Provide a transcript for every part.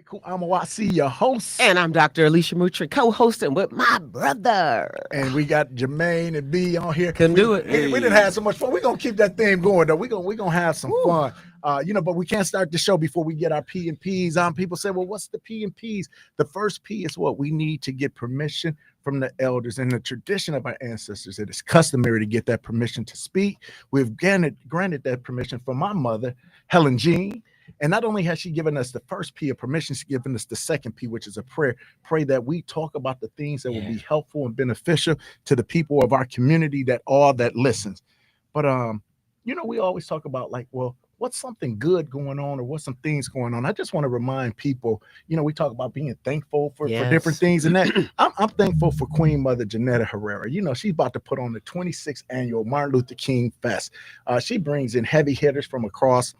Kweku Dr.Alisia, your host. And I'm Dr. Alisia Moutry, co-hosting with my brother. And we got Jermaine and B on here. Couldn't do it. We didn't have so much fun. We're gonna keep that thing going though. We're gonna have some fun. But we can't start the show before we get our P and P's on. People say, well, what's the P and P's? The first P is what we need to get permission from the elders. In the tradition of our ancestors, it is customary to get that permission to speak. We've granted that permission from my mother, Helen Jean. And not only has she given us the first P of permission, she's given us the second P, which is a prayer. Pray that we talk about the things that will be helpful and beneficial to the people of our community that listens. But we always talk about what's something good going on or what's some things going on. I just want to remind people, we talk about being thankful for different things and that. I'm thankful for Queen Mother Janetta Herrera. She's about to put on the 26th annual Martin Luther King Fest. She brings in heavy hitters from across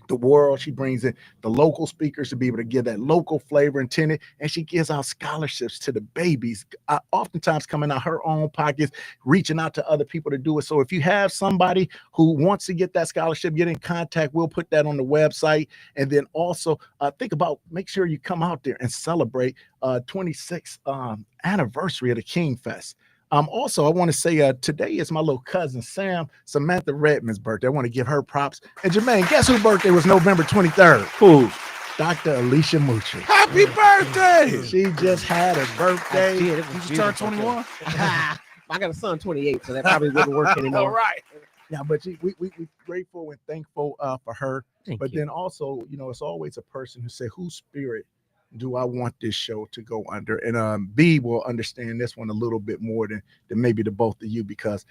the world. She brings in the local speakers to be able to give that local flavor and tenor, and she gives out scholarships to the babies, oftentimes coming out her own pockets, reaching out to other people to do it. So if you have somebody who wants to get that scholarship, get in contact. We'll put that on the website. And then also make sure you come out there and celebrate 26th anniversary of the King Fest. Also, I want to say today is my little cousin Samantha Redmond's birthday. I want to give her props. And Jermaine, guess whose birthday was November 23rd? Who? Dr. Alisia Moutry. Happy birthday! She just had a birthday. You turned 21? I got a son 28, so that probably wouldn't work anymore. All right. Yeah, but we grateful and thankful for her. Thank but you. then also, it's always a person who say, whose spirit do I want this show to go under? And B will understand this one a little bit more than maybe the both of you, because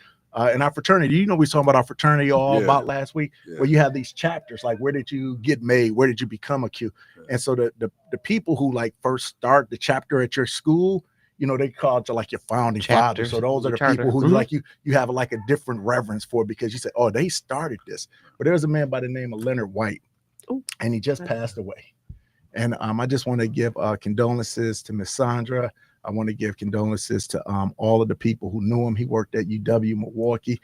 in our fraternity, we was talking about our fraternity about last week, where you have these chapters, like where did you get made? Where did you become a Q? And so the people who first start the chapter at your school, they call it like your founding father. So those are the people who you have like a different reverence for, because you say, oh, they started this. But there's a man by the name of Leonard White, and he just passed away. And I just want to give condolences to Miss Sandra. I want to give condolences to all of the people who knew him. He worked at UW Milwaukee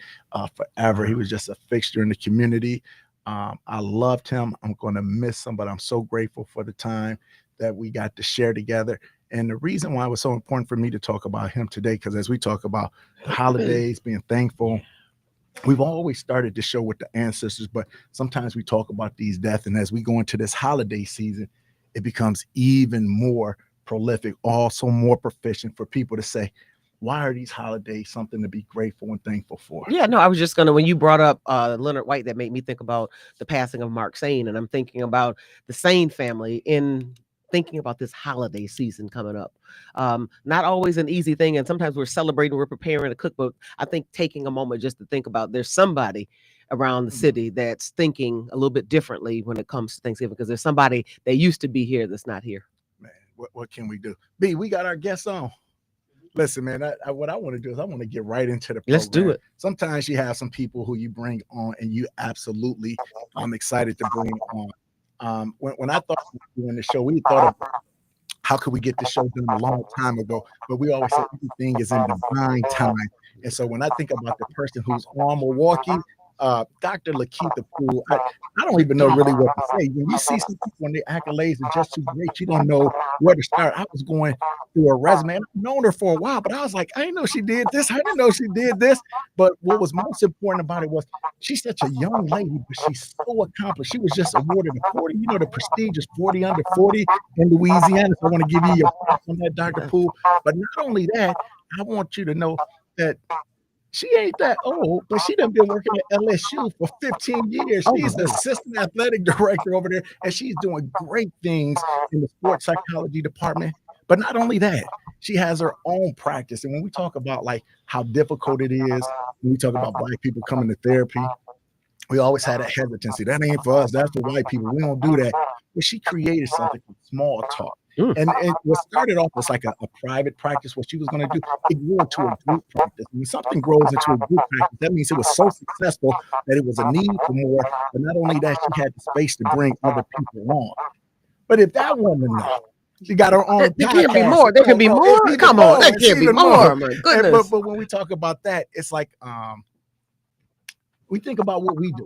forever. He was just a fixture in the community. I loved him. I'm going to miss him, but I'm so grateful for the time that we got to share together. And the reason why it was so important for me to talk about him today, because as we talk about the holidays, being thankful, we've always started the show with the ancestors, but sometimes we talk about these deaths. And as we go into this holiday season, it becomes even more prolific, also more proficient for people to say, why are these holidays something to be grateful and thankful for? Yeah, no, I was just when you brought up Leonard White, that made me think about the passing of Mark Sain. And I'm thinking about the Sain family in thinking about this holiday season coming up. Not always an easy thing. And sometimes we're celebrating, we're preparing a cookbook. I think taking a moment just to think about there's somebody around the city that's thinking a little bit differently when it comes to Thanksgiving, because there's somebody that used to be here that's not here. Man, what can we do? B, we got our guests on. Listen, man, what I want to do is I want to get right into the program. Let's do it. Sometimes you have some people who you bring on and you absolutely excited to bring on. When I thought we were doing the show, we thought of how could we get the show done a long time ago, but we always say everything is in divine time. And so when I think about the person who's on Milwaukee, Dr. Lakeitha Poole, I don't even know really what to say. When you see some people when their accolades are just too great, you don't know where to start. I was going through a resume. I've known her for a while, but I was like, I didn't know she did this. I didn't know she did this. But what was most important about it was she's such a young lady, but she's so accomplished. She was just awarded a 40, the prestigious 40 under 40 in Louisiana. So I want to give you your props on that, Dr. Poole. But not only that, I want you to know that she ain't that old, but she done been working at LSU for 15 years. She's the assistant athletic director over there, and she's doing great things in the sports psychology department. But not only that, she has her own practice. And when we talk about how difficult it is, when we talk about Black people coming to therapy, we always had a hesitancy. That ain't for us. That's for white people. We don't do that. But she created something called Small Talk. And what started off as a private practice, what she was going to do, it grew into a group practice. When something grows into a group practice, that means it was so successful that it was a need for more. But not only that, she had the space to bring other people on. But if that wasn't enough, she got her own. There can be more. There can be more. Come on, there can be more. My goodness. But when we talk about that, it's we think about what we do.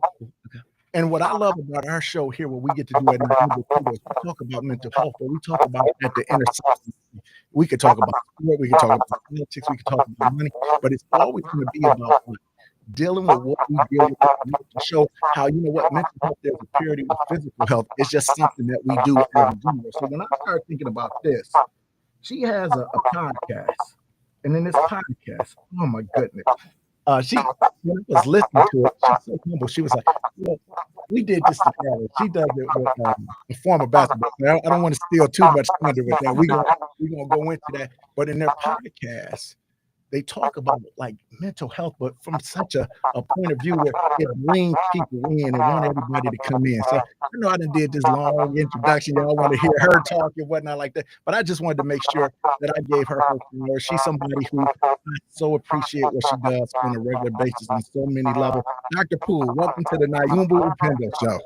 And what I love about our show here, what we get to do at Nyumba Upendo, is we talk about mental health, but we talk about at the intersection. We could talk about sport, we could talk about politics, we could talk about money, but it's always going to be about dealing with what we deal with to show how, you know what, mental health, there's a parity with physical health. It's just something that we do as a general. So when I started thinking about this, she has a podcast. And in this podcast, oh my goodness, she when I was listening to it, she's so humble. She was like, "Well, we did this together." She does it with a former basketball player. I don't want to steal too much thunder with that. We're gonna go into that. But in their podcast, they talk about like mental health, but from such a point of view where it brings people in and want everybody to come in. So I know I done did this long introduction. Y'all want to hear her talk and whatnot like that. But I just wanted to make sure that I gave her flowers. She's somebody who I so appreciate what she does on a regular basis on so many levels. Dr. Poole, welcome to the Nyumba Upendo show.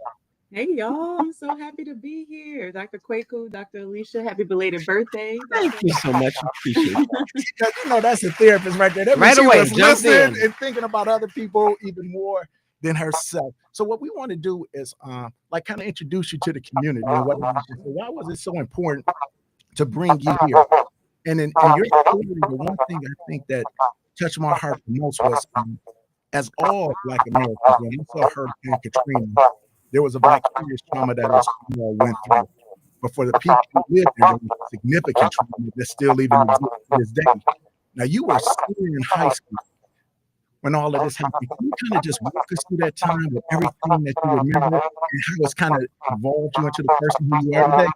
Hey y'all, I'm so happy to be here. Dr. Kweku, Dr. Alicia, happy belated birthday. Thank you so much. Appreciate it. You know, that's a therapist right there. That Right means she away, was jump listening in. and thinking about other people even more than herself. So what we want to do is like kind of introduce you to the community and why was it so important to bring you here? And in your story, the one thing I think that touched my heart the most was as all Black Americans, when I saw Hurricane Katrina, there was a vicarious trauma that us all went through. But for the people who lived there, there was significant trauma that still even exists to this day. Now, you were still in high school when all of this happened. Can you kind of just walk us through that time with everything that you remember and how it's kind of evolved you into the person who you are today?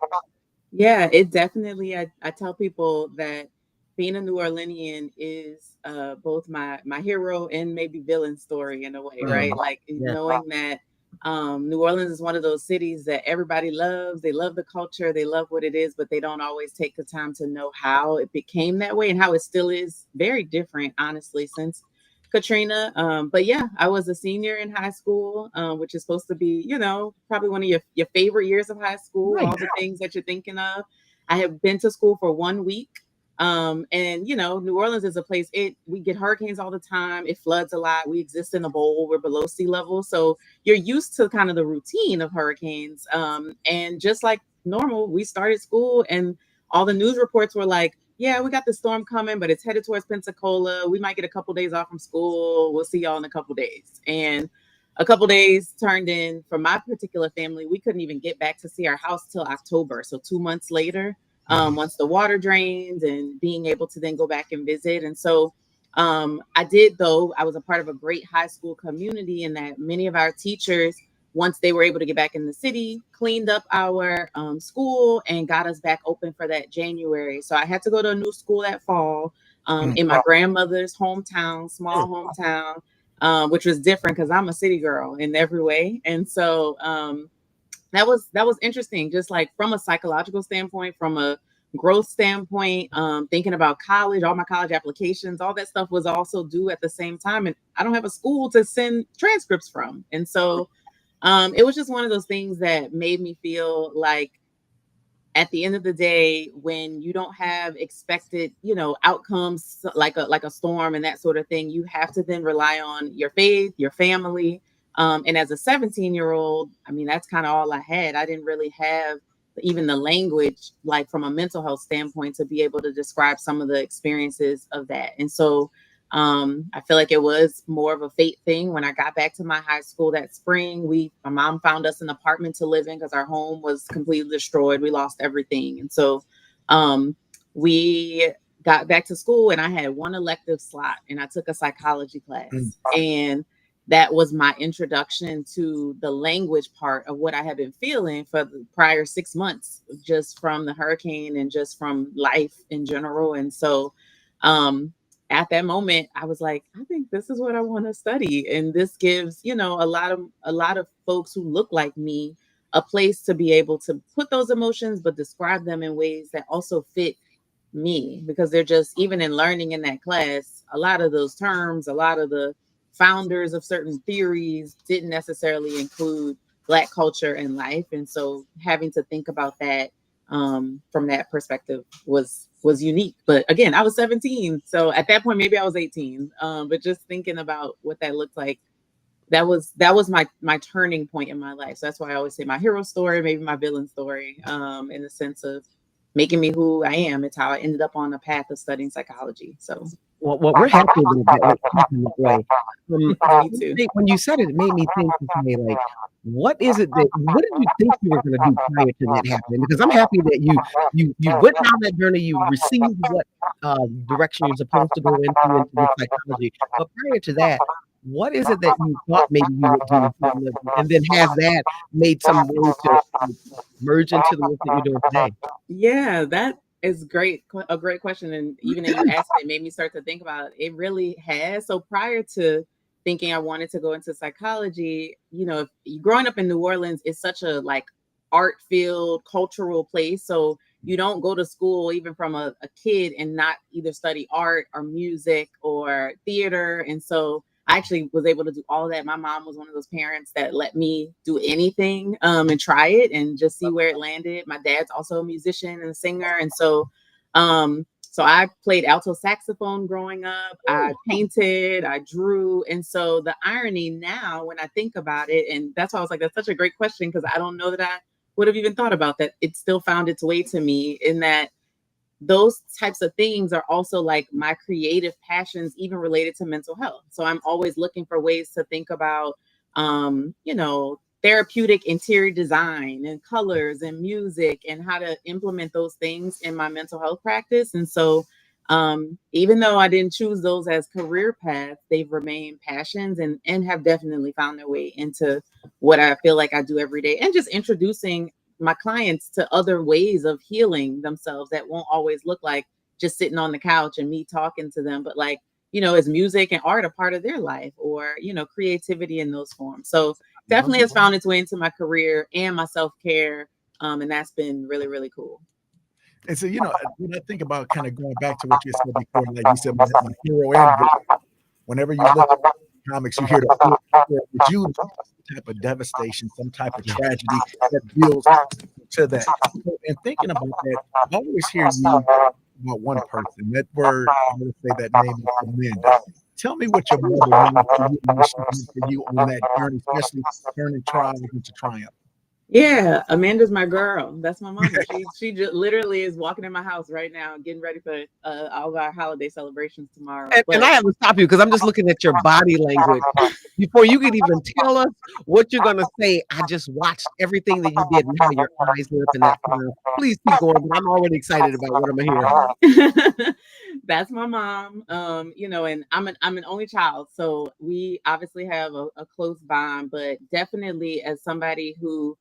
Yeah, it definitely, I tell people that being a New Orleanian is both my hero and maybe villain story in a way, right? Like Yeah. knowing that New Orleans is one of those cities that everybody loves. They love the culture, they love what it is, but they don't always take the time to know how it became that way and how it still is very different, honestly, since Katrina. But yeah, I was a senior in high school, which is supposed to be, probably one of your favorite years of high school, Right. all the things that you're thinking of. I have been to school for 1 week. And New Orleans is a place, we get hurricanes all the time. It floods a lot. We exist in a bowl. We're below sea level. So you're used to kind of the routine of hurricanes. And just like normal, we started school and all the news reports were like, yeah, we got the storm coming, but it's headed towards Pensacola. We might get a couple days off from school. We'll see y'all in a couple days. And a couple days turned in for my particular family. We couldn't even get back to see our house till October. So 2 months later, once the water drained and being able to then go back and visit. And so I did, though, I was a part of a great high school community in that many of our teachers, once they were able to get back in the city, cleaned up our school and got us back open for that January. So I had to go to a new school that fall in my grandmother's hometown, small hometown, which was different because I'm a city girl in every way. And so that was interesting, just like from a psychological standpoint, from a growth standpoint, thinking about college, all my college applications, all that stuff was also due at the same time. And I don't have a school to send transcripts from. And so it was just one of those things that made me feel like at the end of the day, when you don't have expected, outcomes like a storm and that sort of thing, you have to then rely on your faith, your family. And as a 17-year-old, I mean, that's kind of all I had. I didn't really have even the language, like from a mental health standpoint, to be able to describe some of the experiences of that. And so I feel like it was more of a fate thing. When I got back to my high school that spring, my mom found us an apartment to live in because our home was completely destroyed. We lost everything. And so we got back to school and I had one elective slot and I took a psychology class. And that was my introduction to the language part of what I had been feeling for the prior 6 months, just from the hurricane and just from life in general. And so at that moment, I was like, I think this is what I want to study. And this gives, a lot of folks who look like me a place to be able to put those emotions, but describe them in ways that also fit me, because they're just, even in learning in that class, a lot of those terms, a lot of the founders of certain theories didn't necessarily include Black culture and life. And so having to think about that from that perspective was unique. But again, I was 17. So at that point, maybe I was 18. But just thinking about what that looked like that was my turning point in my life. So that's why I always say my hero story, maybe my villain story, in the sense of making me who I am. It's how I ended up on a path of studying psychology. So Well, we're happy that it happened that way. me too. When you said it, it made me think, okay, like, what did you think you were going to do prior to that happening? Because I'm happy that you went down that journey, you received what direction you're supposed to go into this psychology. But prior to that, what is it that you thought maybe you would do for a living? And then has that made some way to merge into the work that you're doing today? Yeah, that is great. A great question. And even as you asked it made me start to think about it. It really has. So prior to thinking I wanted to go into psychology, growing up in New Orleans is such a like art filled cultural place. So you don't go to school even from a kid and not either study art or music or theater. And so I actually was able to do all that. My mom was one of those parents that let me do anything and try it and just see where it landed. My dad's also a musician and a singer. And so I played alto saxophone growing up. I painted, I drew. And so the irony now when I think about it, and that's why I was like, that's such a great question, because I don't know that I would have even thought about that. It still found its way to me in that those types of things are also like my creative passions, even related to mental health. So I'm always looking for ways to think about, therapeutic interior design and colors and music and how to implement those things in my mental health practice. And so, even though I didn't choose those as career paths, they've remained passions and have definitely found their way into what I feel like I do every day, and just introducing my clients to other ways of healing themselves that won't always look like just sitting on the couch and me talking to them, but like, is music and art a part of their life, or, creativity in those forms. So definitely has found its way into my career and my self-care. And that's been really, really cool. And so, when I think about kind of going back to what you said before, like you said, my hero and villain, whenever you look at comics, you hear the Jew type of devastation, some type of tragedy that builds to that. And thinking about that, I always hear you about one person. That word, I'm going to say that name is Amanda. Tell me what your mother means for you and what she did for you on that journey, especially turning trials into triumph. Yeah, Amanda's my girl. That's my mama. She just literally is walking in my house right now, getting ready for all of our holiday celebrations tomorrow. And I have to stop you because I'm just looking at your body language. Before you could even tell us what you're gonna say, I just watched everything that you did and how your eyes lit up in that smile. Please keep going, but I'm already excited about what I'm gonna hear. That's my mom. And I'm an only child, so we obviously have a close bond, but definitely as somebody who,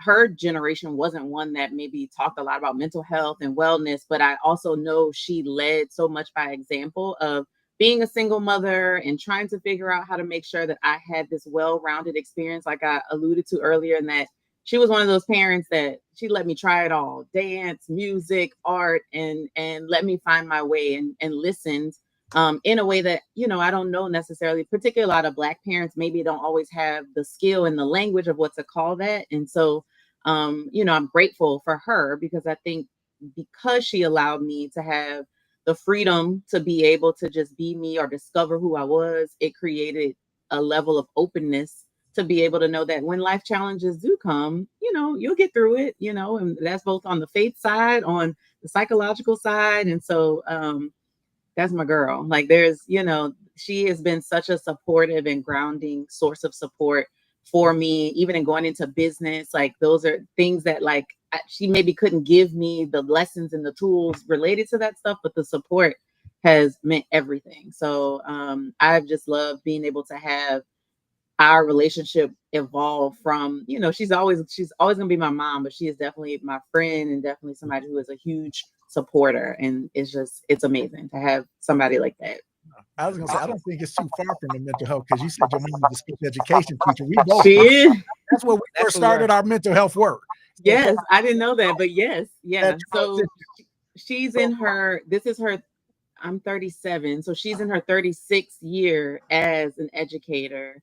her generation wasn't one that maybe talked a lot about mental health and wellness, but I also know she led so much by example of being a single mother and trying to figure out how to make sure that I had this well-rounded experience, like I alluded to earlier, and that she was one of those parents that she let me try it all: dance, music, art, and let me find my way, and listened in a way that, I don't know necessarily, particularly a lot of Black parents maybe don't always have the skill and the language of what to call that. And so, I'm grateful for her, because I think because she allowed me to have the freedom to be able to just be me or discover who I was, it created a level of openness to be able to know that when life challenges do come, you'll get through it, and that's both on the faith side, on the psychological side. And so, that's my girl. Like she has been such a supportive and grounding source of support for me, even in going into business. Like those are things that like she maybe couldn't give me the lessons and the tools related to that stuff, but the support has meant everything. So I've just loved being able to have our relationship evolve from, she's always gonna be my mom, but she is definitely my friend and definitely somebody who is a huge supporter. And it's amazing to have somebody like that. I was gonna say, I don't think it's too far from the mental health, because you said your mom was a special education teacher. We both that's where we first started our mental health work. Yes, I didn't know that, but yes, yeah. So she's in I'm 37, so she's in her 36th year as an educator.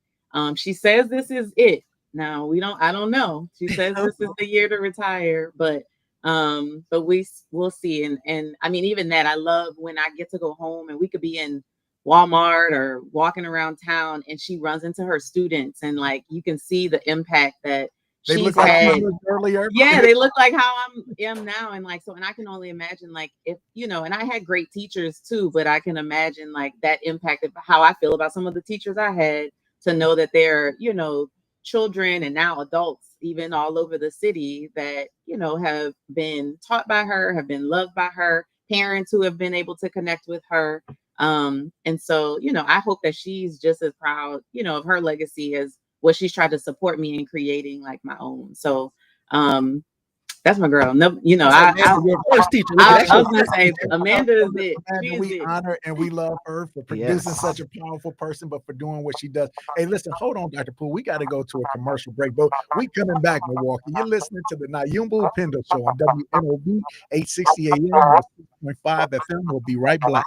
She says this is it. Now I don't know. She says this is the year to retire, but we'll see. And I mean, even that, I love when I get to go home and we could be in Walmart or walking around town, and she runs into her students, and like you can see the impact that They she's look like had. earlier. Yeah, they look like how am now, and like so, and I can only imagine like if and I had great teachers too, but I can imagine like that impacted how I feel about some of the teachers I had, to know that they're children and now adults even all over the city that have been taught by her, have been loved by her, parents who have been able to connect with her. And so I hope that she's just as proud of her legacy as what she's tried to support me in creating like my own. So that's my girl. No, Your first teacher. Look at that. I was gonna say Amanda is it. She is We it. honor and we love her for producing such a powerful person, but for doing what she does. Hey, listen, hold on, Dr. Poole. We got to go to a commercial break, but we coming back, Milwaukee. You're listening to the Nyumba Upendo show on WNOB 860 AM, 6.5 FM. We'll be right back.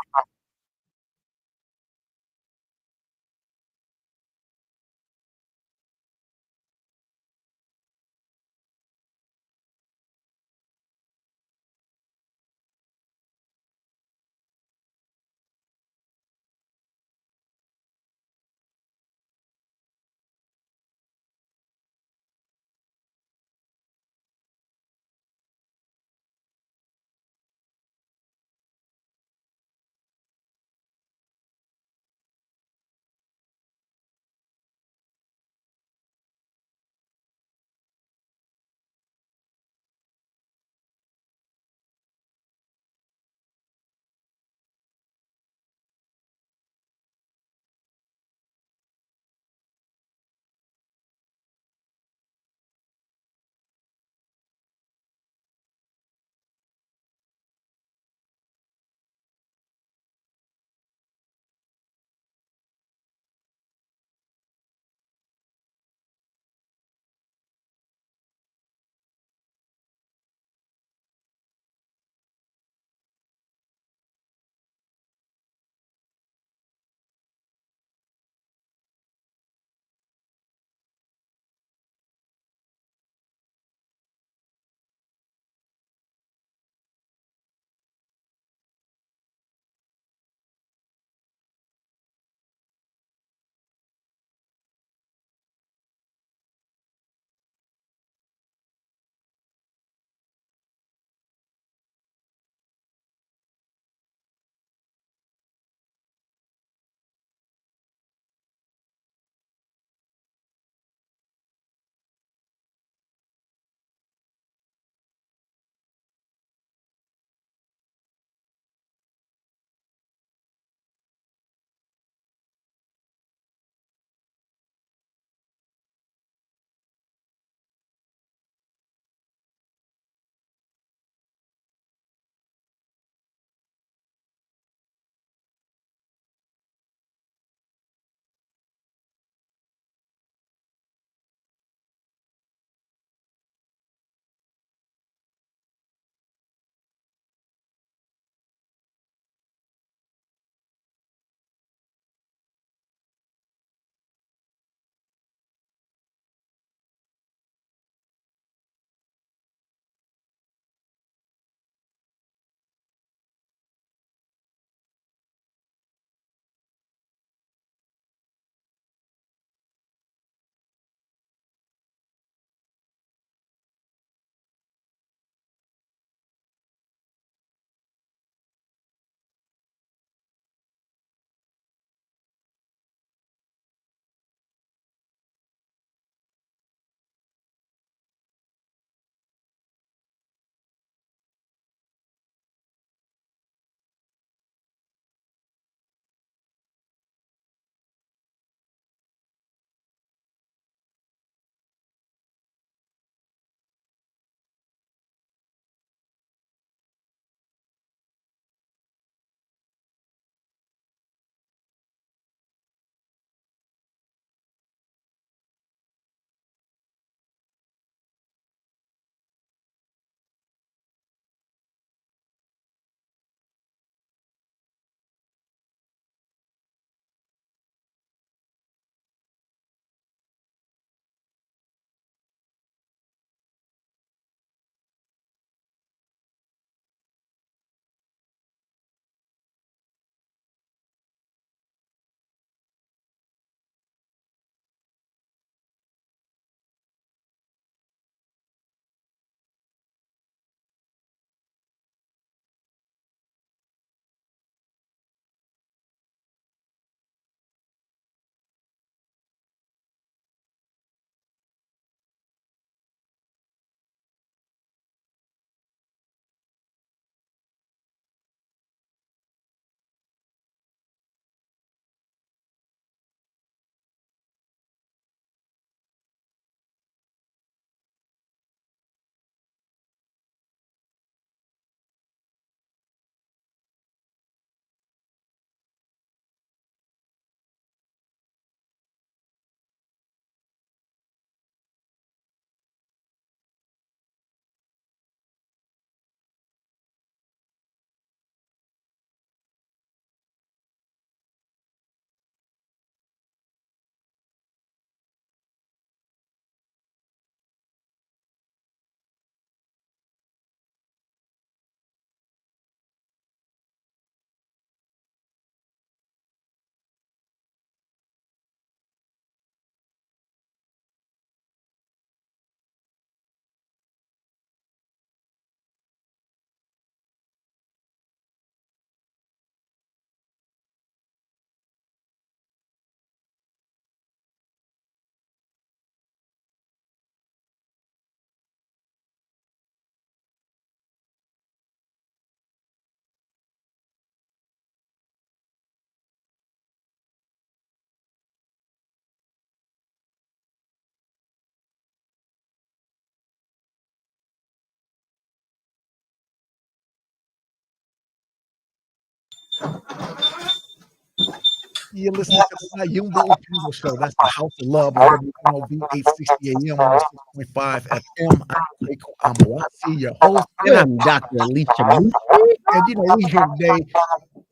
You're listening to the Nyumba Upendo show. That's the House of Love on WNOV 860 AM, 106.5 FM. I'm Kweku Dr.Alisia, your host. And I'm Dr. Alisia Moutry. And we here today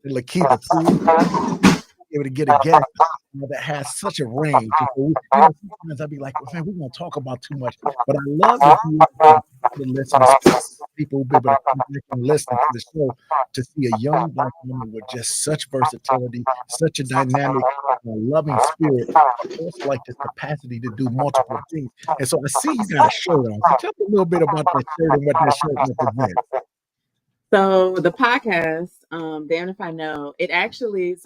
in Lakeitha Poole, able to get a guest that has such a range. And so, sometimes I'd be like, well, man, we're going to talk about too much. But I love to be able to listen to people who be able to come back and listen to the show to see a young Black woman with just such versatility, such a dynamic, loving spirit, but also like this capacity to do multiple things. And so I see you got a shirt on. So tell me a little bit about that shirt and what that shirt represents. So the podcast, Damn If I Know, it actually,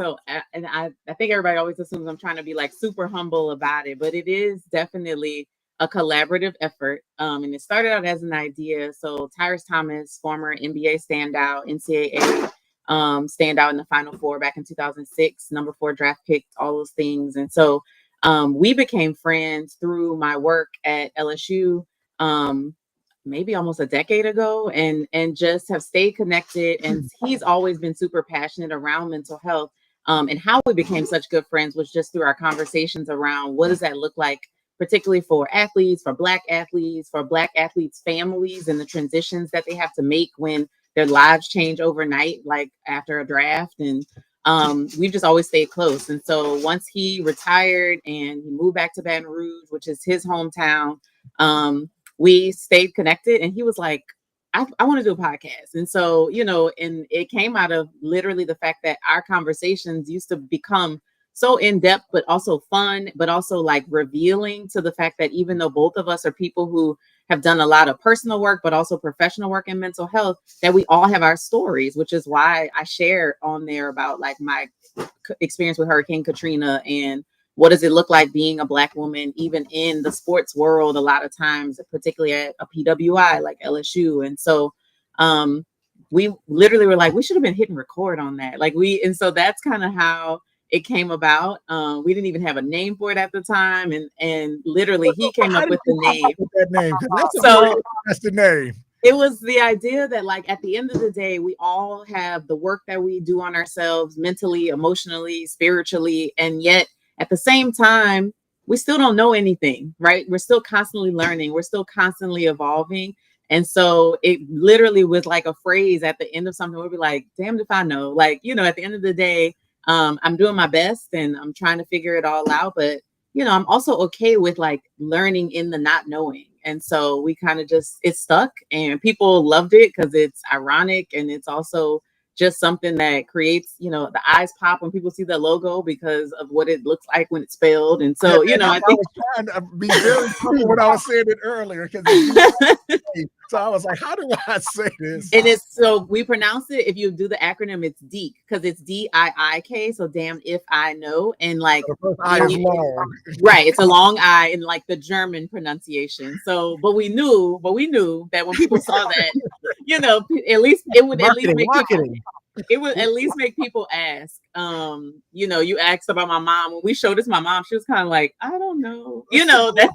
and I think everybody always assumes I'm trying to be like super humble about it, but it is definitely a collaborative effort. And it started out as an idea. So Tyrus Thomas, former NBA standout, NCAA standout in the Final Four back in 2006, number 4 draft pick, all those things. And so we became friends through my work at LSU. Maybe almost a decade ago, and just have stayed connected. And he's always been super passionate around mental health. And how we became such good friends was just through our conversations around what does that look like, particularly for athletes, for Black athletes' families, and the transitions that they have to make when their lives change overnight, like after a draft. And we've just always stayed close. And so once he retired and he moved back to Baton Rouge, which is his hometown, we stayed connected, and he was like, I want to do a podcast. And so, and it came out of literally the fact that our conversations used to become so in-depth, but also fun, but also like revealing to the fact that even though both of us are people who have done a lot of personal work, but also professional work in mental health, that we all have our stories, which is why I shared on there about like my experience with Hurricane Katrina and what does it look like being a Black woman, even in the sports world, a lot of times, particularly at a PWI like LSU. And so we literally were like, we should have been hitting record on that. And so that's kind of how it came about. We didn't even have a name for it at the time. And literally he came up with the name. That name. That's a very interesting name. It was the idea that like at the end of the day, we all have the work that we do on ourselves mentally, emotionally, spiritually, and yet at the same time, we still don't know anything, right? We're still constantly learning. We're still constantly evolving. And so it literally was like a phrase at the end of something. We'd be like, damned if I know. Like, at the end of the day, I'm doing my best and I'm trying to figure it all out. But, I'm also okay with like learning in the not knowing. And so we kind of it stuck, and people loved it because it's ironic, and it's also just something that creates, the eyes pop when people see the logo because of what it looks like when it's spelled. And so, I think was trying to be very careful when I was saying it earlier. So I was like, how do I say this? And so we pronounce it, if you do the acronym, it's DIIK, because it's DIIK. So damn if I know. And like, the first I is long. Right. It's a long I in like the German pronunciation. So, but we knew that when people saw that, at least it would at least make people, it would at least make people ask. You asked about my mom. When we showed this to my mom, she was kind of like, I don't know. That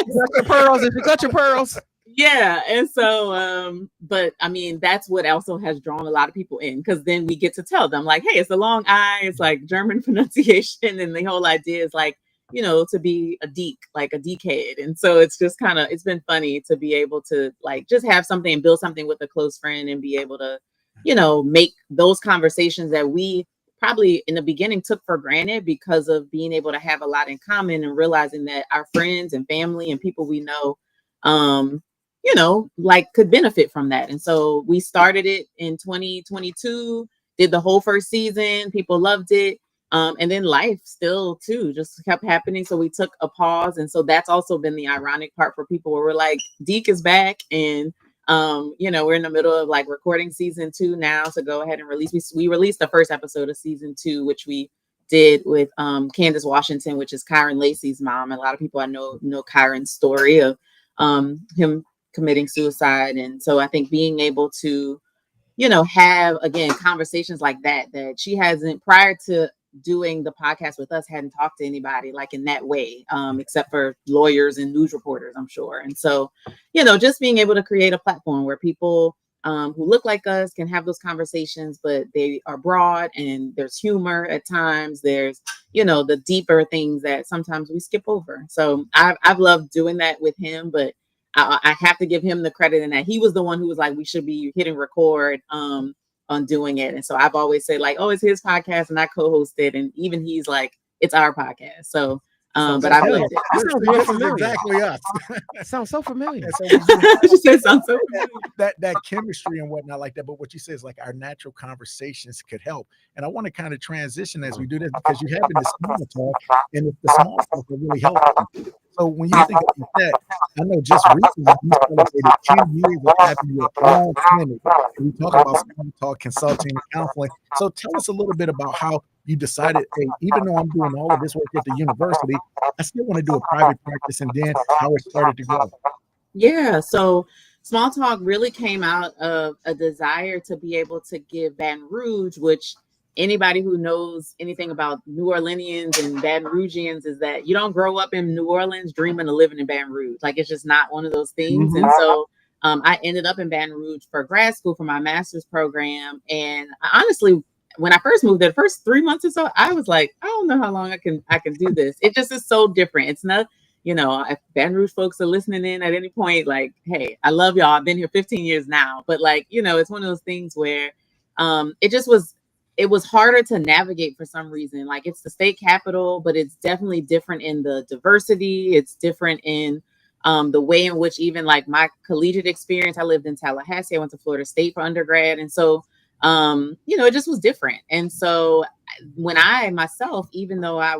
your pearls. If you got your pearls. Yeah. And so, but I mean, that's what also has drawn a lot of people in, because then we get to tell them like, hey, it's a long I, it's like German pronunciation. And the whole idea is like, to be a DIIK, like a decade. And so it's just it's been funny to be able to like just have something and build something with a close friend and be able to, make those conversations that we probably in the beginning took for granted because of being able to have a lot in common and realizing that our friends and family and people we know, like could benefit from that. And so we started it in 2022, did the whole first season, people loved it. And then life still too just kept happening. So we took a pause. And so that's also been the ironic part for people where we're like, DIIK is back. And, we're in the middle of like recording season 2 now to go ahead and release. We released the first episode of season 2, which we did with Candace Washington, which is Kyron Lacey's mom. And a lot of people I know Kyron's story of him committing suicide. And so I think being able to, have again conversations like that she hasn't, prior to doing the podcast with us, hadn't talked to anybody like in that way, except for lawyers and news reporters, I'm sure. And so, just being able to create a platform where people who look like us can have those conversations, but they are broad and there's humor at times. There's, the deeper things that sometimes we skip over. So I've loved doing that with him, but I have to give him the credit in that he was the one who was like, we should be hitting record on doing it. And so I've always said like, oh, it's his podcast and I co-host it. And even he's like, it's our podcast. So but I've loved it. That sounds real This is familiar. exactly us. That sounds so familiar. And so we do She said sounds so that chemistry and whatnot like that. But what you say is like our natural conversations could help. And I want to kind of transition as we do this because you're having this small talk, and it's the small talk that really helps you. So when you think about that, I know just recently you celebrated 10 years of having your own clinic. We talk about small talk, consulting, and counseling. So tell us a little bit about how you decided, hey, even though I'm doing all of this work at the university, I still want to do a private practice, and then how it started to grow. Yeah. So Small Talk really came out of a desire to be able to give Baton Rouge, which anybody who knows anything about New Orleanians and Baton Rougians is that you don't grow up in New Orleans dreaming of living in Baton Rouge. Like it's just not one of those things. And so I ended up in Baton Rouge for grad school for my master's program. And honestly, when I first moved there, the first 3 months or so, I was like, I don't know how long I can do this. It just is so different. It's not, if Baton Rouge folks are listening in at any point, like, hey, I love y'all. I've been here 15 years now. But like, it's one of those things where it was harder to navigate for some reason. Like it's the state capital, but it's definitely different in the diversity. It's different in the way in which even like my collegiate experience, I lived in Tallahassee. I went to Florida State for undergrad. And so, it just was different. And so when I myself, even though I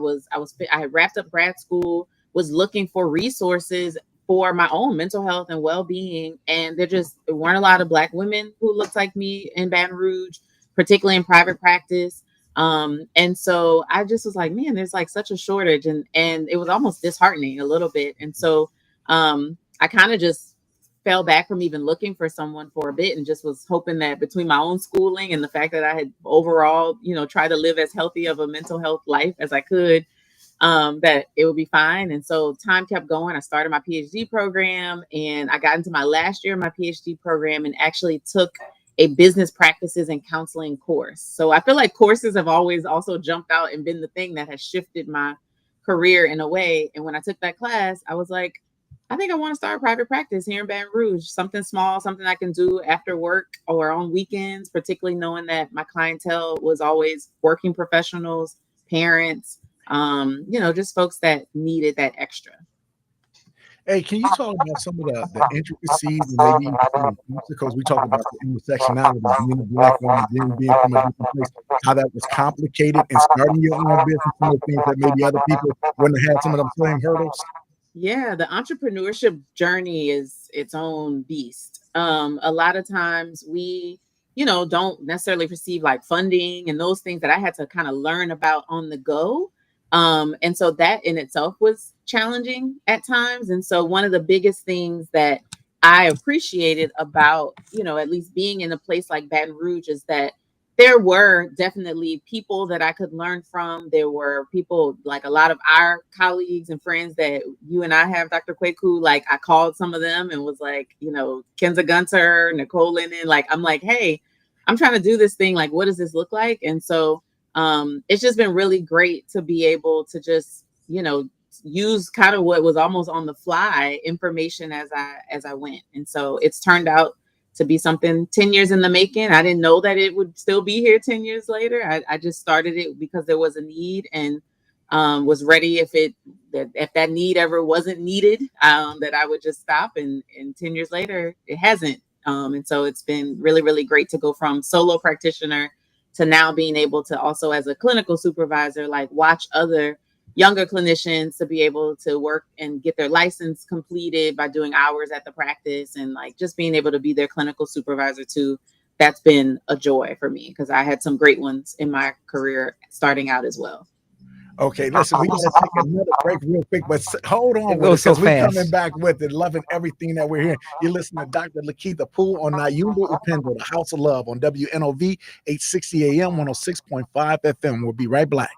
had wrapped up grad school, was looking for resources for my own mental health and well-being. And there weren't a lot of Black women who looked like me in Baton Rouge, particularly in private practice. And so I just was like, man, there's like such a shortage, and it was almost disheartening a little bit. And so I kind of just fell back from even looking for someone for a bit, and just was hoping that between my own schooling and the fact that I had overall, tried to live as healthy of a mental health life as I could, that it would be fine. And so time kept going. I started my PhD program, and I got into my last year of my PhD program and actually took a business practices and counseling course. So I feel like courses have always also jumped out and been the thing that has shifted my career in a way. And when I took that class, I was like, I think I want to start a private practice here in Baton Rouge, something small, something I can do after work or on weekends, particularly knowing that my clientele was always working professionals, parents, just folks that needed that extra. Hey, can you talk about some of the intricacies and maybe even some of the obstacles? We talk about the intersectionality, being a Black woman, then being from a different place, how that was complicated and starting your own business, some of the things that maybe other people wouldn't have had some of them same hurdles. Yeah, the entrepreneurship journey is its own beast. A lot of times we, don't necessarily receive like funding and those things that I had to kind of learn about on the go. And so that in itself was challenging at times. And so one of the biggest things that I appreciated about, at least being in a place like Baton Rouge is that there were definitely people that I could learn from. There were people like a lot of our colleagues and friends that you and I have, Dr. Kweku, like I called some of them and was like, Kenza Gunter, Nicole Lennon, like, I'm like, hey, I'm trying to do this thing. Like, what does this look like? And so it's just been really great to be able to just, use kind of what was almost on the fly information as I went. And so it's turned out to be something 10 years in the making. I didn't know that it would still be here 10 years later. I just started it because there was a need, and was ready if that need ever wasn't needed, that I would just stop. And 10 years later, it hasn't. And so it's been really, really great to go from solo practitioner to now being able to also as a clinical supervisor, like watch other younger clinicians to be able to work and get their license completed by doing hours at the practice, and like just being able to be their clinical supervisor too. That's been a joy for me because I had some great ones in my career starting out as well. Okay, listen, we got to take another break real quick, but hold on with us so because we're fast. coming back with it, loving everything that we're hearing. You're listening to Dr. Lakeitha Poole on Nyumba Upendo, the House of Love on WNOV 860 AM, 106.5 FM. We'll be right back.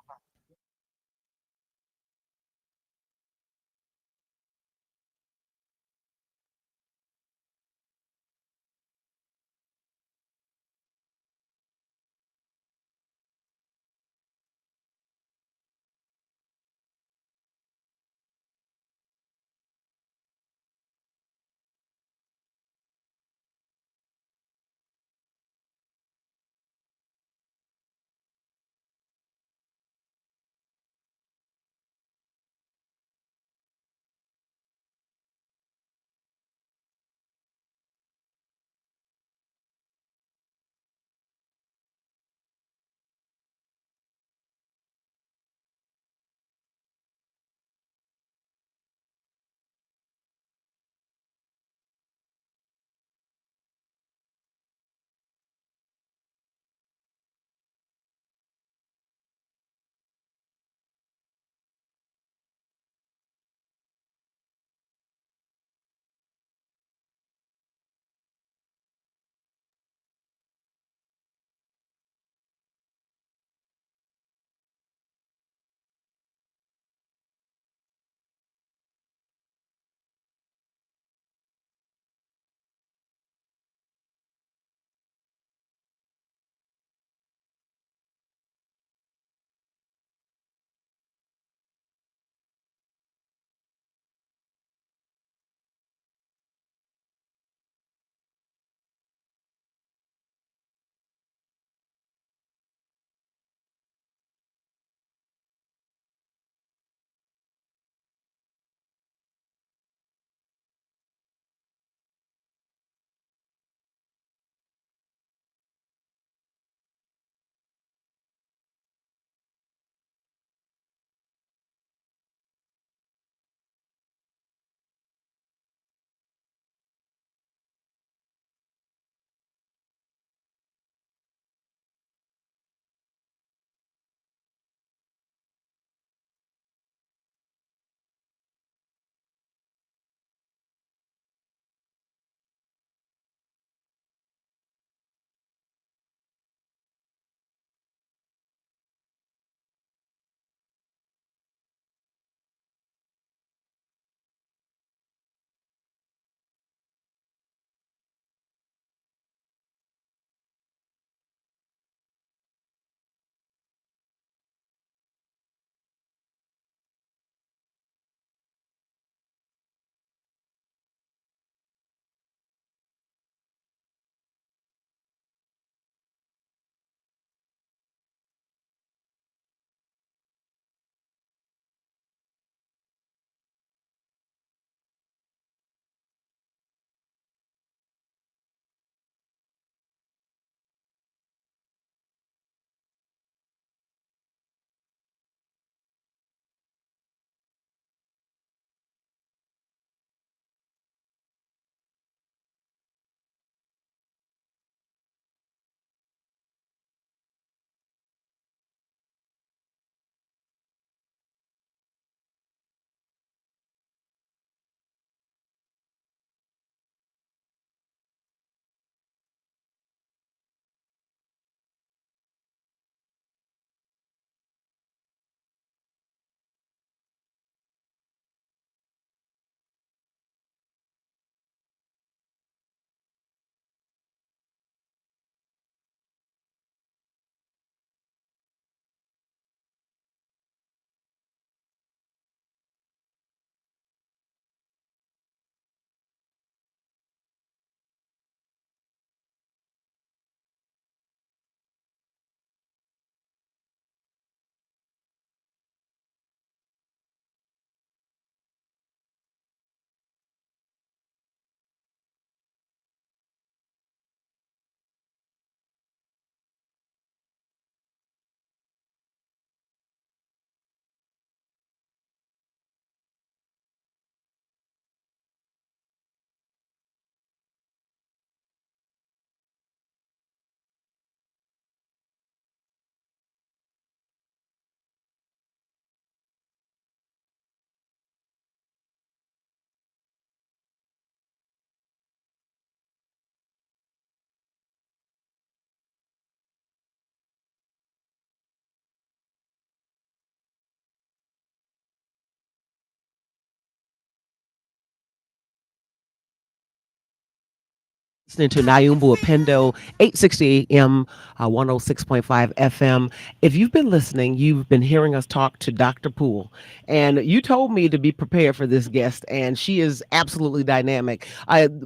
Listening to Nyumba Upendo, 860 AM, 106.5 FM. If you've been listening, you've been hearing us talk to Dr. Poole, and you told me to be prepared for this guest, and she is absolutely dynamic.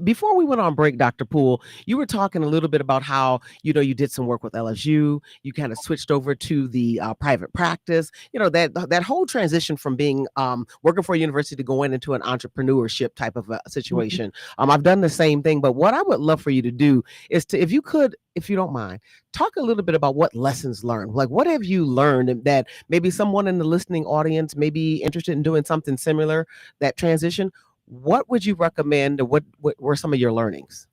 Before we went on break, Dr. Poole, you were talking a little bit about how, you did some work with LSU, you kind of switched over to the private practice, that whole transition from being working for a university to going into an entrepreneurship type of a situation. I've done the same thing, but what I would love for you to do is to, if you could, if you don't mind, talk a little bit about what lessons learned. Like, what have you learned that maybe someone in the listening audience may be interested in doing something similar, that transition? What would you recommend, or what were some of your learnings?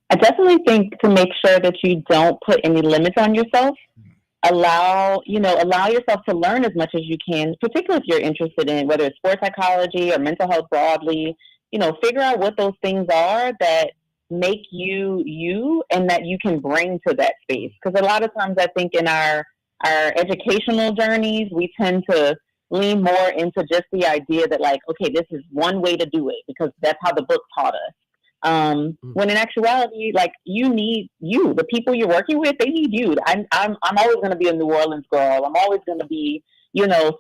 I definitely think to make sure that you don't put any limits on yourself. Allow yourself to learn as much as you can, particularly if you're interested in whether it's sports psychology or mental health broadly. Figure out what those things are that make you you and that you can bring to that space. Because a lot of times I think in our educational journeys, we tend to lean more into just the idea that, like, okay, this is one way to do it because that's how the book taught us. When in actuality, like, you need you, the people you're working with, they need you. I'm always going to be a New Orleans girl. I'm always going to be,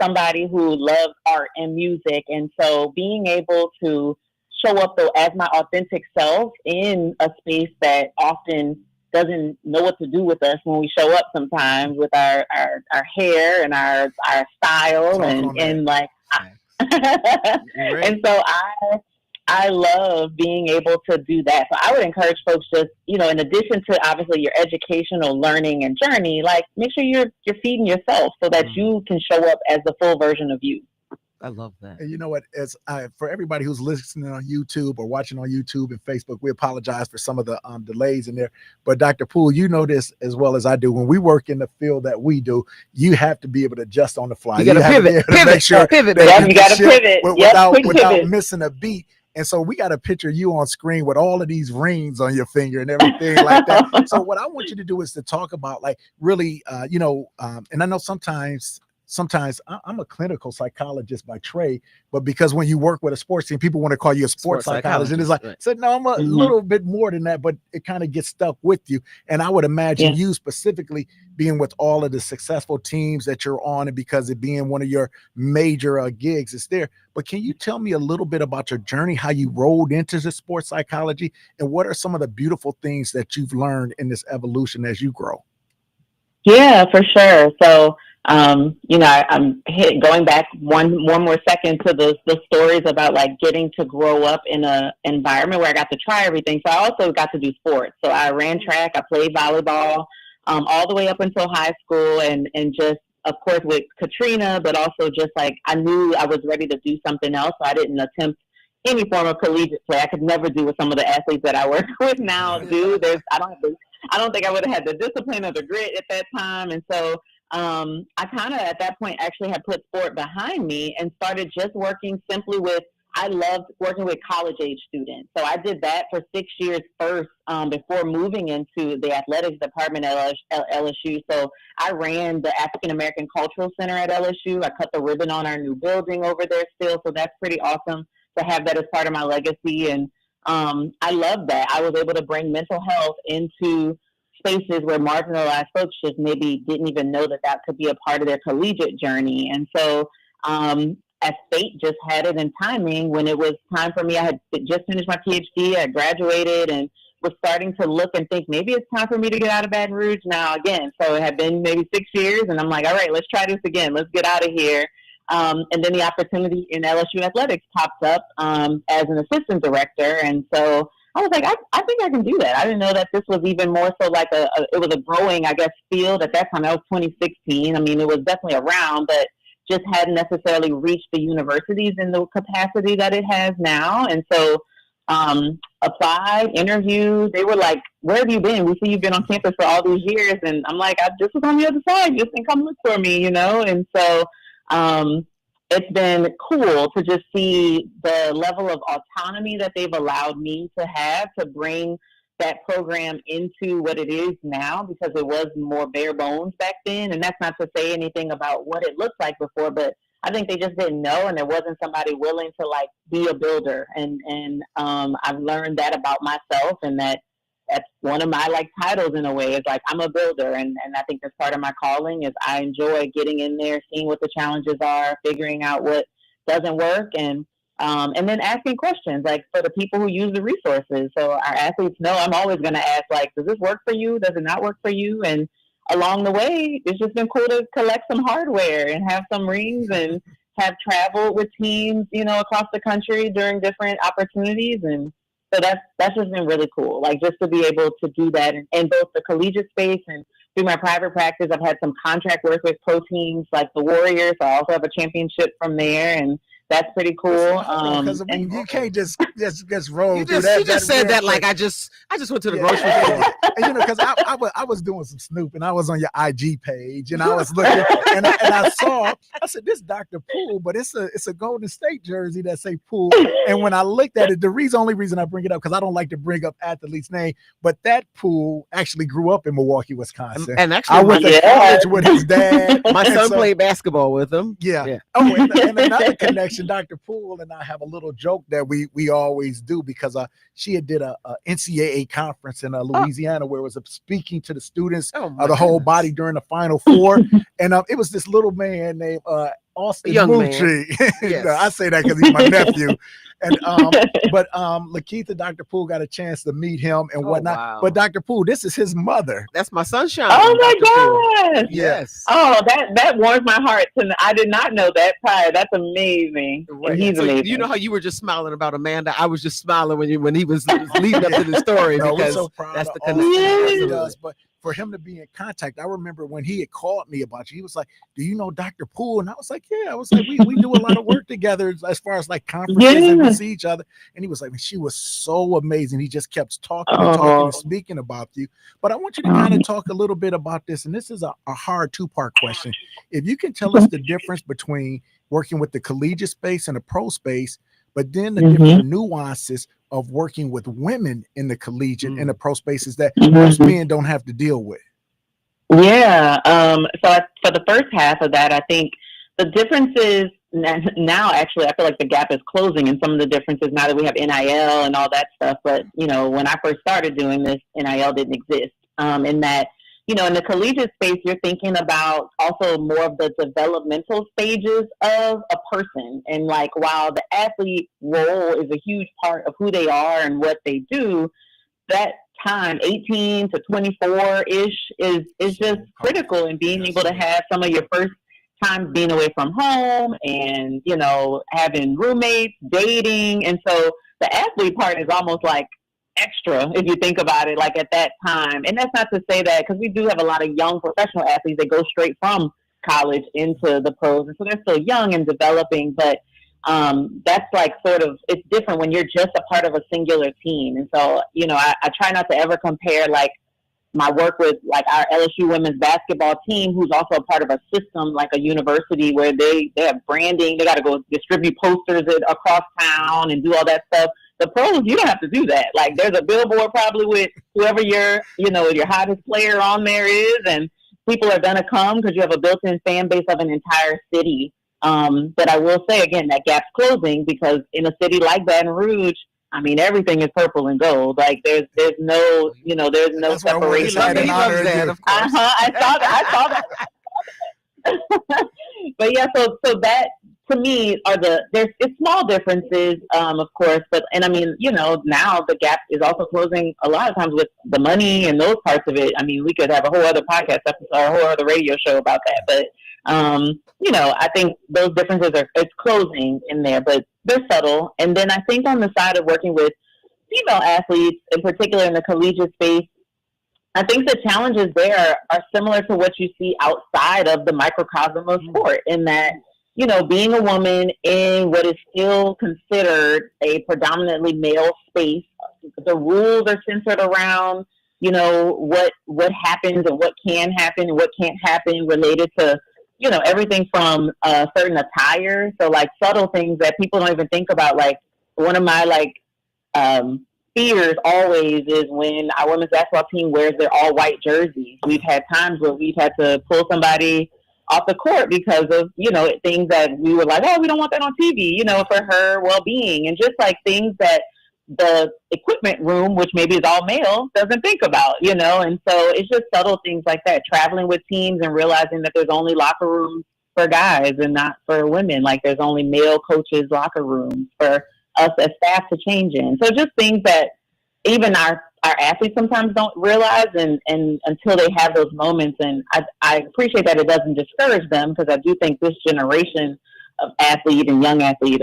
somebody who loves art and music. And so being able to show up though as my authentic self in a space that often doesn't know what to do with us when we show up sometimes with our hair and our style and like, and so I love being able to do that. So I would encourage folks just, in addition to obviously your educational learning and journey, like, make sure you're feeding yourself so that you can show up as the full version of you. I love that. And you know what? For everybody who's listening on YouTube or watching on YouTube and Facebook, we apologize for some of the delays in there. But Dr. Poole, you know this as well as I do. When we work in the field that we do, you have to be able to adjust on the fly. You got to pivot. Make sure pivot. You got to pivot without missing a beat. And so we got a picture of you on screen with all of these rings on your finger and everything like that. So what I want you to do is to talk about, like, really, and I know sometimes I'm a clinical psychologist by trade, but because when you work with a sports team, people want to call you a sports psychologist. And it's like, so no, I'm a little bit more than that, but it kind of gets stuck with you. And I would imagine you specifically being with all of the successful teams that you're on, and because it being one of your major gigs is there. But can you tell me a little bit about your journey, how you rolled into the sports psychology, and what are some of the beautiful things that you've learned in this evolution as you grow? Yeah, for sure. So, I'm going back one more second to the stories about, like, getting to grow up in a environment where I got to try everything. So I also got to do sports. So I ran track, I played volleyball, all the way up until high school, and just, of course, with Katrina, but also just, like, I knew I was ready to do something else. So I didn't attempt any form of collegiate play. I could never do what some of the athletes that I work with now do. I don't think I would have had the discipline or the grit at that time. And so I kind of at that point actually had put sport behind me and started just working simply with, I loved working with college age students. So I did that for 6 years first before moving into the athletics department at LSU. So I ran the African American Cultural Center at LSU. I cut the ribbon on our new building over there still. So that's pretty awesome to have that as part of my legacy. And I love that. I was able to bring mental health into spaces where marginalized folks just maybe didn't even know that could be a part of their collegiate journey. And so as fate just had it in timing, when it was time for me, I had just finished my PhD, I graduated, and was starting to look and think, maybe it's time for me to get out of Baton Rouge now again. So it had been maybe 6 years, and I'm like, all right, let's try this again. Let's get out of here. And then the opportunity in LSU athletics popped up as an assistant director. And so I was like, I think I can do that. I didn't know that this was even more so like it was a growing, I guess, field at that time. That was 2016. I mean, it was definitely around, but just hadn't necessarily reached the universities in the capacity that it has now. And so applied, interviewed. They were like, where have you been? We see you've been on campus for all these years. And I'm like, I just was on the other side. Just didn't come look for me, And so it's been cool to just see the level of autonomy that they've allowed me to have to bring that program into what it is now, because it was more bare bones back then. And that's not to say anything about what it looked like before, but I think they just didn't know, and there wasn't somebody willing to like be a builder. And I've learned that about myself, and that's one of my like titles in a way, is like I'm a builder, and I think that's part of my calling. Is I enjoy getting in there, seeing what the challenges are, figuring out what doesn't work, and then asking questions like for the people who use the resources. So our athletes know I'm always going to ask, like, does this work for you? Does it not work for you? And along the way, it's just been cool to collect some hardware and have some rings and have traveled with teams, across the country during different opportunities. And so that's just been really cool. Like just to be able to do that in both the collegiate space and through my private practice. I've had some contract work with pro teams like the Warriors. So I also have a championship from there, and that's pretty cool. Because you can't just roll You through just, that. you just said that like I just went to the grocery store. And because I was doing some snooping. I was on your IG page, and I was looking, and I said, this Dr. Poole, but it's a Golden State jersey that say Poole. And when I looked at it, the only reason I bring it up, because I don't like to bring up athlete's name, but that Poole actually grew up in Milwaukee, Wisconsin. And actually, I went to college with his dad. My son played basketball with him. Yeah. Oh, and another connection, Dr. Poole and I have a little joke that we always do, because she had did a NCAA conference in Louisiana where it was speaking to the students of the whole body during the Final Four. And it was this little man named Austin Moutry. Yes. I say that because he's my nephew. And but Lakeitha, Dr. Poole got a chance to meet him and whatnot. Wow. But Dr. Poole, this is his mother. That's my sunshine. Oh my gosh. Yes. Oh, that warms my heart. I did not know that prior. That's amazing. Right. He's So amazing. you know how you were just smiling about Amanda? I was just smiling when he was leading up to the story, No, because we're so proud that's of the all connection. that he Absolutely. does. But for him to be in contact, I remember when he had called me about you, he was like, do you know Dr. Poole? And I was like, yeah. I was like, we do a lot of work together as far as like conferences, and we see each other. And he was like, she was so amazing. He just kept talking and talking and speaking about you. But I want you to kind of talk a little bit about this. And this is a hard two-part question. If you can tell us the difference between working with the collegiate space and the pro space, but then the different nuances of working with women in the collegiate and the pro spaces that most men don't have to deal with. Yeah. So for the first half of that, I think the differences now, actually, I feel like the gap is closing in some of the differences now that we have NIL and all that stuff. But, when I first started doing this, NIL didn't exist. In that, in the collegiate space, you're thinking about also more of the developmental stages of a person. And like, while the athlete role is a huge part of who they are and what they do, that time, 18 to 24-ish, is just critical in being able to have some of your first times being away from home and, having roommates, dating. And so the athlete part is almost like extra if you think about it, like at that time. And that's not to say that, because we do have a lot of young professional athletes that go straight from college into the pros, and so they're still young and developing, but that's like sort of, it's different when you're just a part of a singular team. And so I try not to ever compare like my work with like our LSU women's basketball team, who's also a part of a system like a university where they have branding, they got to go distribute posters across town and do all that stuff. The pros, you don't have to do that. Like there's a billboard probably with whoever your hottest player on there is, and people are going to come because you have a built-in fan base of an entire city. But I will say again, that gap's closing, because in a city like Baton Rouge, I mean, everything is purple and gold. Like there's no separation. He loves that, of course. I saw that. But yeah, so that to me it's small differences, of course, but I mean, now the gap is also closing a lot of times with the money and those parts of it. I mean, we could have a whole other podcast episode or a whole other radio show about that, but I think those differences it's closing in there, but they're subtle. And then I think on the side of working with female athletes, in particular in the collegiate space, I think the challenges there are similar to what you see outside of the microcosm of sport, in that, being a woman in what is still considered a predominantly male space, the rules are centered around, what happens and what can happen and what can't happen related to, everything from certain attire. So like subtle things that people don't even think about. Like one of my fears always is when our women's basketball team wears their all white jerseys. We've had times where we've had to pull somebody off the court because of, things that we were like, oh, we don't want that on TV, for her well-being, and just like things that the equipment room, which maybe is all male, doesn't think about, and so it's just subtle things like that, traveling with teams and realizing that there's only locker rooms for guys and not for women. Like there's only male coaches locker rooms for us as staff to change in. So just things that even our athletes sometimes don't realize and until they have those moments. And I appreciate that it doesn't discourage them, because I do think this generation of athlete and young athlete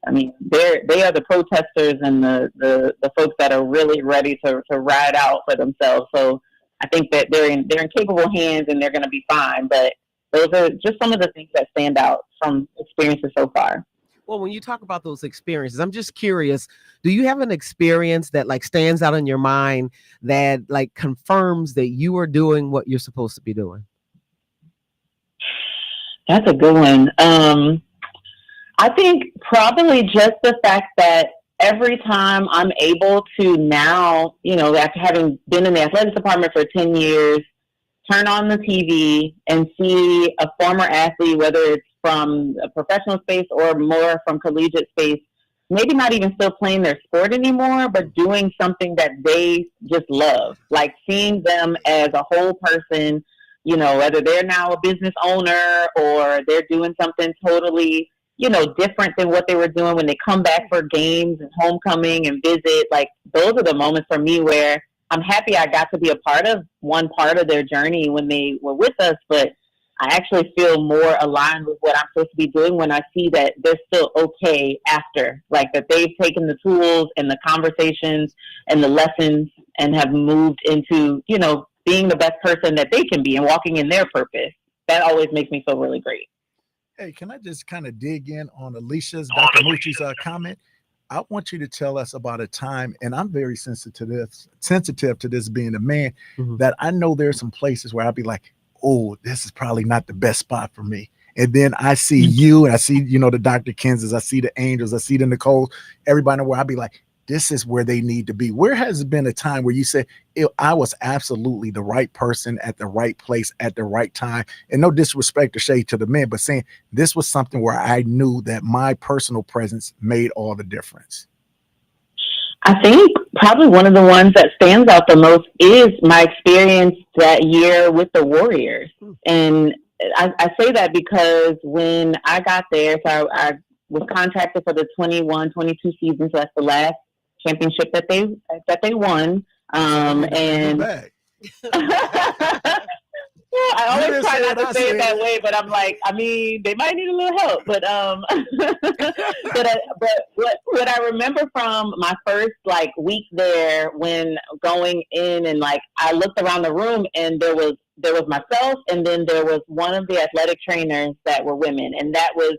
they are the protesters and the folks that are really ready to ride out for themselves. So I think that they're in capable hands and they're going to be fine. But those are just some of the things that stand out from experiences so far. Well, when you talk about those experiences, I'm just curious, do you have an experience that like stands out in your mind that like confirms that you are doing what you're supposed to be doing? That's a good one. I think probably just the fact that every time I'm able to now, after having been in the athletics department for 10 years, turn on the TV and see a former athlete, whether it's from a professional space or more from collegiate space, maybe not even still playing their sport anymore, but doing something that they just love, like seeing them as a whole person, whether they're now a business owner or they're doing something totally, different than what they were doing when they come back for games and homecoming and visit. Like those are the moments for me where I'm happy I got to be a part of one part of their journey when they were with us, but I actually feel more aligned with what I'm supposed to be doing when I see that they're still okay after, like that they've taken the tools and the conversations and the lessons and have moved into, being the best person that they can be and walking in their purpose. That always makes me feel really great. Hey, can I just kind of dig in on Dr. Moutry's comment? I want you to tell us about a time, and I'm very sensitive to this being a man, that I know there's some places where I'll be like, oh, this is probably not the best spot for me. And then I see you, and I see, the Dr. Kenzes, I see the Angels, I see the Nicoles, everybody where I'll be like, this is where they need to be. Where has it been a time where you said, I was absolutely the right person at the right place at the right time? And no disrespect or shade to the men, but saying this was something where I knew that my personal presence made all the difference. I think probably one of the ones that stands out the most is my experience that year with the Warriors. And I say that because when I got there, so I was contracted for the 21-22 season, so that's the last championship that they won. And I always try not to say it that way, but I'm like, they might need a little help. But but what I remember from my first week there, when going in and I looked around the room and there was myself, and then there was one of the athletic trainers that were women, and that was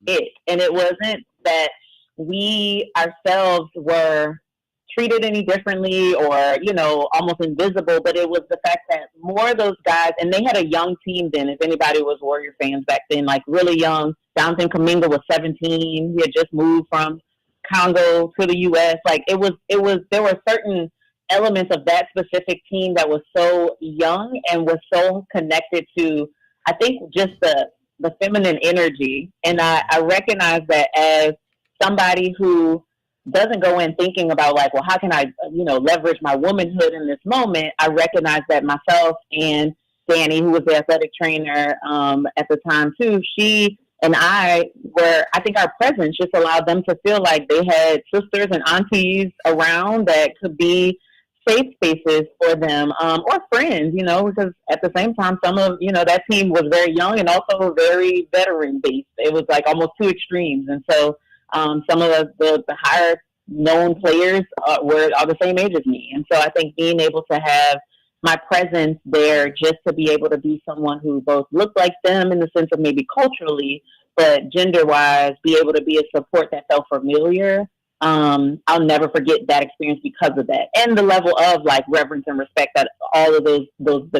it. And it wasn't that we ourselves were treated any differently or, almost invisible, but it was the fact that more of those guys, and they had a young team then, if anybody was Warrior fans back then, really young. Downton Kaminga was 17. He had just moved from Congo to the U.S. There were certain elements of that specific team that was so young and was so connected to, I think, just the feminine energy. And I recognize that as somebody who doesn't go in thinking about how can I, leverage my womanhood in this moment. I recognize that myself and Danny, who was the athletic trainer at the time too, she and I think our presence just allowed them to feel like they had sisters and aunties around that could be safe spaces for them, or friends, because at the same time, some of, that team was very young and also very veteran based. It was almost two extremes. And so some of the higher known players are the same age as me. And so I think being able to have my presence there just to be able to be someone who both looked like them in the sense of maybe culturally, but gender-wise, be able to be a support that felt familiar. I'll never forget that experience because of that. And the level of reverence and respect that all of the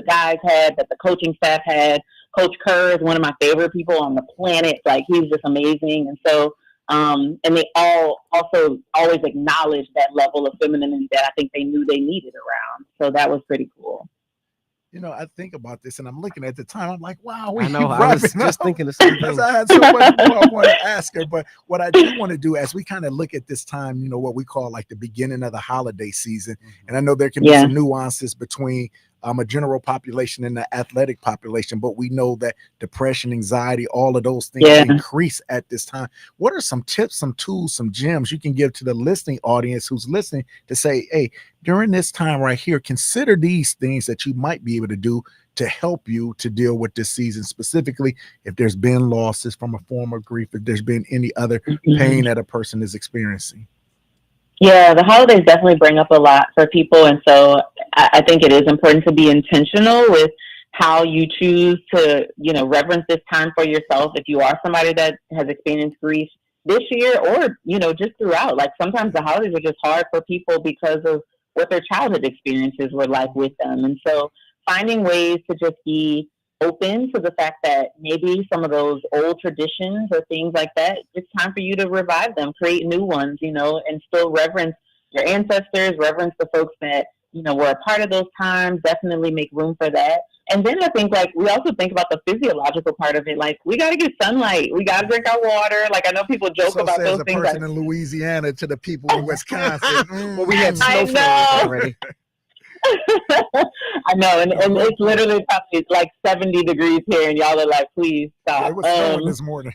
guys had, that the coaching staff had. Coach Kerr is one of my favorite people on the planet. He's just amazing. And so, and they all also always acknowledged that level of femininity that I think they knew they needed around. So that was pretty cool. You know, I think about this and I'm looking at the time. I'm like, wow, I know. I was just thinking the same thing. I had so much more I want to ask her. But what I do want to do as we kind of look at this time, you know, what we call like the beginning of the holiday season. And I know there can be some nuances between a general population and the athletic population, but we know that depression, anxiety, all of those things increase at this time. What are some tips, some tools, some gems you can give to the listening audience who's listening to say, hey, during this time right here, consider these things that you might be able to do to help you to deal with this season, specifically if there's been losses from a form of grief, if there's been any other pain that a person is experiencing? Yeah, the holidays definitely bring up a lot for people. And so I think it is important to be intentional with how you choose to, you know, reverence this time for yourself. If you are somebody that has experienced grief this year or, you know, just throughout, like sometimes the holidays are just hard for people because of what their childhood experiences were like with them. And so finding ways to just be open to the fact that maybe some of those old traditions or things like that, it's time for you to revive them, create new ones, you know, and still reverence your ancestors, reverence the folks that, you know, were a part of those times, definitely make room for that. And then I think, like, we also think about the physiological part of it. Like, we got to get sunlight. We got to drink our water. Like, I know people joke about those things. Person in Louisiana to the people in Wisconsin. Well, we had snowflakes already. I know, and it's literally probably like 70 degrees here, and y'all are like, please stop. Yeah, it was snowing this morning.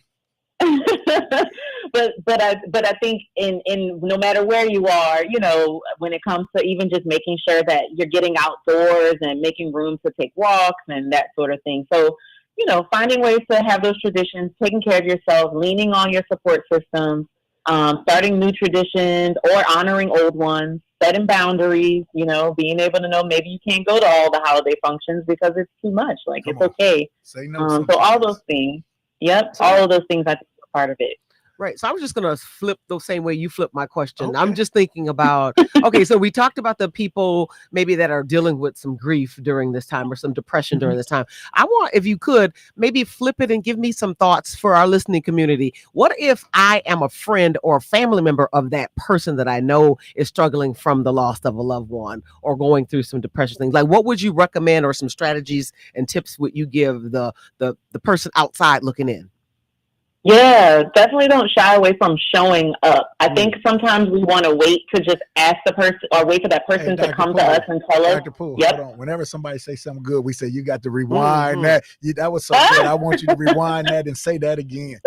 but I think in no matter where you are, you know, when it comes to even just making sure that you're getting outdoors and making room to take walks and that sort of thing. So, you know, finding ways to have those traditions, taking care of yourself, leaning on your support systems, starting new traditions or honoring old ones, setting boundaries, you know, being able to know maybe you can't go to all the holiday functions because it's too much. Like, it's okay. Say no. So all those things. Yep. All of those things I think are part of it. Right. So I was just going to flip the same way you flipped my question. Okay. I'm just thinking about, okay, so we talked about the people maybe that are dealing with some grief during this time or some depression during this time. I want, if you could, maybe flip it and give me some thoughts for our listening community. What if I am a friend or a family member of that person that I know is struggling from the loss of a loved one or going through some depression things? Like, what would you recommend or some strategies and tips would you give the person outside looking in? Yeah, definitely don't shy away from showing up. I think sometimes we want to wait to just ask the person or wait for that person to come to us and tell us. Dr. Poole, hold on. Whenever somebody says something good, we say, you got to rewind that. That was so good. I want you to rewind that and say that again.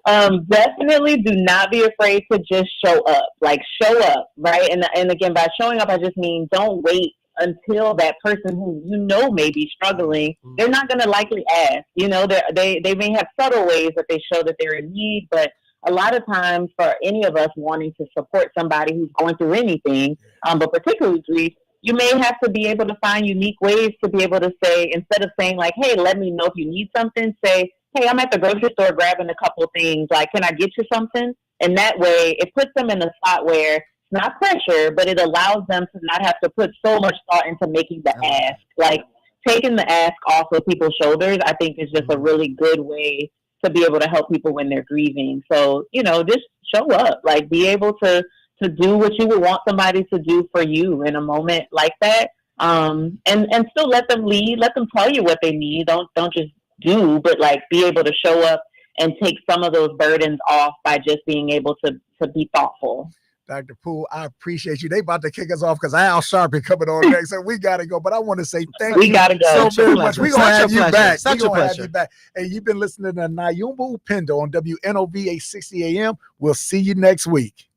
Definitely do not be afraid to just show up. Like, show up, right? And again, by showing up, I just mean don't wait until that person who you know may be struggling, they're not going to likely ask. You know, they may have subtle ways that they show that they're in need, but a lot of times for any of us wanting to support somebody who's going through anything, but particularly grief, you may have to be able to find unique ways to be able to say, instead of saying like, hey, let me know if you need something, say, hey, I'm at the grocery store grabbing a couple of things. Like, can I get you something? And that way it puts them in a spot where not pressure, but it allows them to not have to put so much thought into making the ask. Like, taking the ask off of people's shoulders, I think is just a really good way to be able to help people when they're grieving. So, you know, just show up, like be able to do what you would want somebody to do for you in a moment like that. And still let them lead, let them tell you what they need. Don't just do, but like be able to show up and take some of those burdens off by just being able to be thoughtful. Dr. Poole, I appreciate you. They about to kick us off because Al Sharpie coming on next, so we got to go. But I want to say thank you so very much. We're going to have you back. We're going to have you back. And you've been listening to Nyumba Upendo on WNOV 860 AM. We'll see you next week.